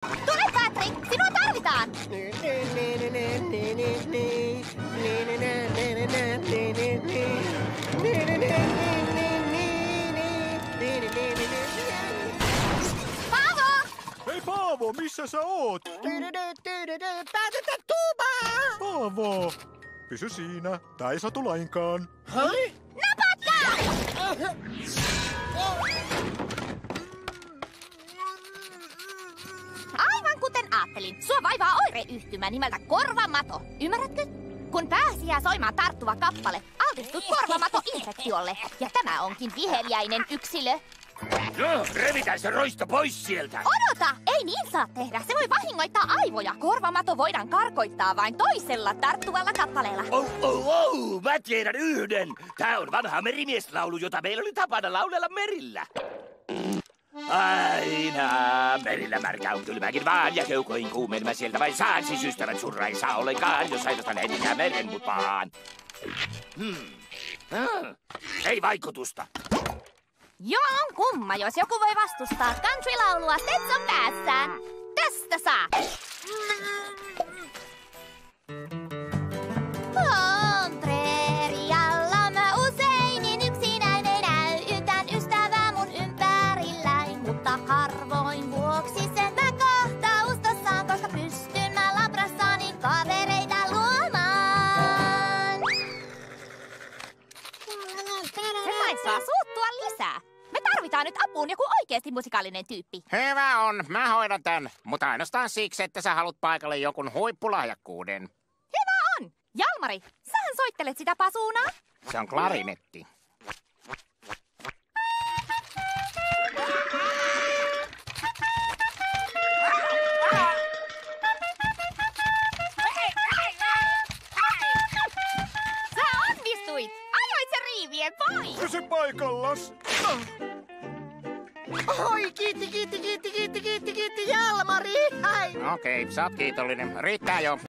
Tule, Patrick! Sinua tarvitaan! Paavo! Hei Paavo, missä sä oot? Päätetä tuubaa! Paavo, pysy siinä. Tää ei satu lainkaan. Hai? Napatkaa! Aivan kuten ajattelin, sua vaivaa oireyhtymä nimeltä korvamato. Ymmärrätkö? Kun pääsi jää soimaan tarttuva kappale, altistut korvamato-infektiolle. Ja tämä onkin viheliäinen yksilö. No, revitään se roisto pois sieltä. Odota! Ei niin saa tehdä. Se voi vahingoittaa aivoja. Korvamato voidaan karkoittaa vain toisella tarttuvalla kappaleella. Mä tiedän yhden. Tää on vanha merimieslaulu, jota meillä oli tapana laulella merillä. Aina merillä märkä on kylmäkin vaan ja keuhkoihin kuumeen mä sieltä vain saan. Siis ystävät surra ei saa ollenkaan, jos ainoastaan heitetään meren mutpaan. Ei vaikutusta. Joo, on kumma, jos joku voi vastustaa country-laulua Stetson päässään. Tästä saa! On preerialla mä usein yksinäinen näytän ystävää mun ympärilläin, mutta harvoin vuoksi sen mä kohtaustossaan, koska pystyn mä labrassani kavereita luomaan. Se vain saa suuttua lisää. Me tarvitaan nyt apuun joku oikeesti musikaalinen tyyppi. Hyvä on, mä hoidan tän. Mutta ainoastaan siksi, että sä haluat paikalle jokun huippulahjakkuuden. Hyvä on! Jalmari, sähän soittelet sitä pasuunaa. Se on klarinetti. Sä onnistuit! Ajoit sen riivien pois! Pysy paikallas. Oi, kiitti, Jalmari! Okei, sä oot kiitollinen. Riittää jo.